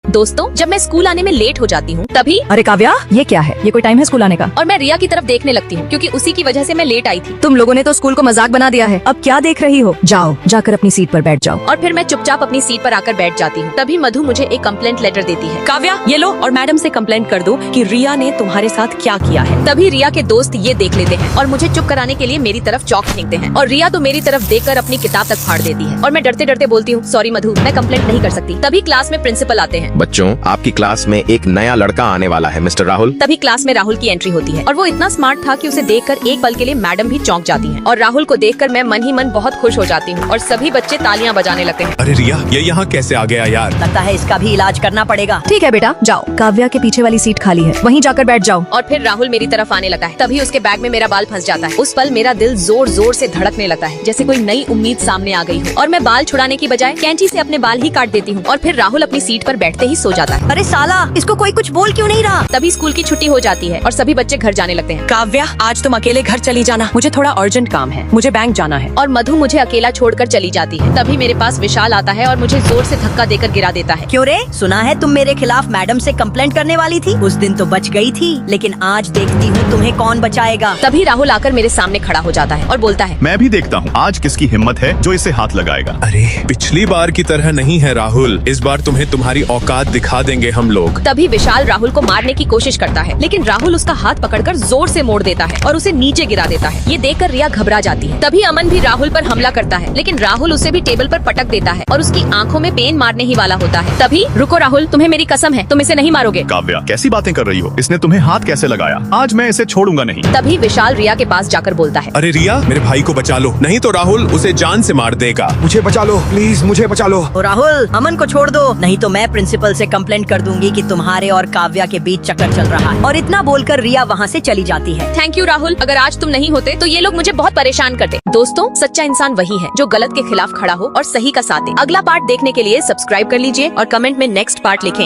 दोस्तों, जब मैं स्कूल आने में लेट हो जाती हूँ तभी अरे काव्या, ये क्या है? ये कोई टाइम है स्कूल आने का? और मैं रिया की तरफ देखने लगती हूँ क्योंकि उसी की वजह से मैं लेट आई थी। तुम लोगों ने तो स्कूल को मजाक बना दिया है। अब क्या देख रही हो? जाओ, जाकर अपनी सीट पर बैठ जाओ। और फिर मैं चुपचाप अपनी सीट पर आकर बैठ जाती हूँ। तभी मधु मुझे एक कंप्लेंट लेटर देती है। काव्या, ये लो और मैडम से कंप्लेंट कर दो कि रिया ने तुम्हारे साथ क्या किया है। तभी रिया के दोस्त ये देख लेते हैं और मुझे चुप कराने के लिए मेरी तरफ चौक फेंकते हैं। और रिया तो मेरी तरफ देखकर अपनी किताब तक फाड़ देती है। और मैं डरते डरते बोलती हूँ, सॉरी मधु, मैं कंप्लेंट नहीं कर सकती। तभी क्लास में प्रिंसिपल आते हैं। बच्चों, आपकी क्लास में एक नया लड़का आने वाला है, मिस्टर राहुल। तभी क्लास में राहुल की एंट्री होती है और वो इतना स्मार्ट था कि उसे देखकर एक पल के लिए मैडम भी चौंक जाती हैं। और राहुल को देखकर मैं मन ही मन बहुत खुश हो जाती हूँ और सभी बच्चे तालियां बजाने लगते हैं। अरे रिया, ये यहाँ कैसे आ गया यार? लगता है इसका भी इलाज करना पड़ेगा। ठीक है बेटा, जाओ। काव्या के पीछे वाली सीट खाली है, वहीं जाकर बैठ जाओ। और फिर राहुल मेरी तरफ आने लगता है। तभी उसके बैग में मेरा बाल फंस जाता है। उस पल मेरा दिल जोर जोर से धड़कने लगता है, जैसे कोई नई उम्मीद सामने आ गई हो। और मैं बाल छुड़ाने की बजाय कैंची से अपने बाल ही काट देती हूँ। और फिर राहुल अपनी सीट पर बैठते ही सो जाता है। अरे साला, इसको कोई कुछ बोल क्यों नहीं रहा? तभी स्कूल की छुट्टी हो जाती है और सभी बच्चे घर जाने लगते हैं। काव्या, आज तुम अकेले घर चली जाना, मुझे थोड़ा अर्जेंट काम है, मुझे बैंक जाना है। और मधु मुझे अकेला छोड़कर चली जाती है। तभी मेरे पास विशाल आता है और मुझे जोर से धक्का देकर गिरा देता है। क्यों रे? सुना है तुम मेरे खिलाफ मैडम से कंप्लेंट करने वाली थी। उस दिन तो बच गई थी, लेकिन आज देखती हूँ तुम्हें कौन बचाएगा। तभी राहुल आकर मेरे सामने खड़ा हो जाता है और बोलता है, मैं भी देखता हूँ आज किसकी हिम्मत है जो इसे हाथ लगाएगा। अरे पिछली बार की तरह नहीं है राहुल, इस बार तुम्हें तुम्हारी औकात दिखा देंगे हम लोग। तभी विशाल राहुल को मारने की कोशिश करता है, लेकिन राहुल उसका हाथ पकड़कर जोर से मोड़ देता है और उसे नीचे गिरा देता है। ये देखकर रिया घबरा जाती है। तभी अमन भी राहुल पर हमला करता है, लेकिन राहुल उसे भी टेबल पर पटक देता है और उसकी आंखों में पेन मारने ही वाला होता है। तभी, रुको राहुल, तुम्हें मेरी कसम है, तुम इसे नहीं मारोगे। काव्या, कैसी बातें कर रही हो? इसने तुम्हें हाथ कैसे लगाया? आज मैं इसे छोड़ूंगा नहीं। तभी विशाल रिया के पास जाकर बोलता है, अरे रिया, मेरे भाई को बचा लो, नहीं तो राहुल उसे जान से मार देगा। मुझे बचा लो प्लीज, मुझे बचा लो। ओ राहुल, अमन को छोड़ दो, नहीं तो मैं प्रिंसिपल से कंप्लेंट कर दूंगी कि तुम्हारे और काव्या के बीच चक्कर चल रहा है। और इतना बोलकर रिया वहाँ से चली जाती है। थैंक यू राहुल, अगर आज तुम नहीं होते तो ये लोग मुझे बहुत परेशान करते। दोस्तों, सच्चा इंसान वही है जो गलत के खिलाफ खड़ा हो और सही का साथ दे। अगला पार्ट देखने के लिए सब्सक्राइब कर लीजिए और कमेंट में नेक्स्ट पार्ट लिखें।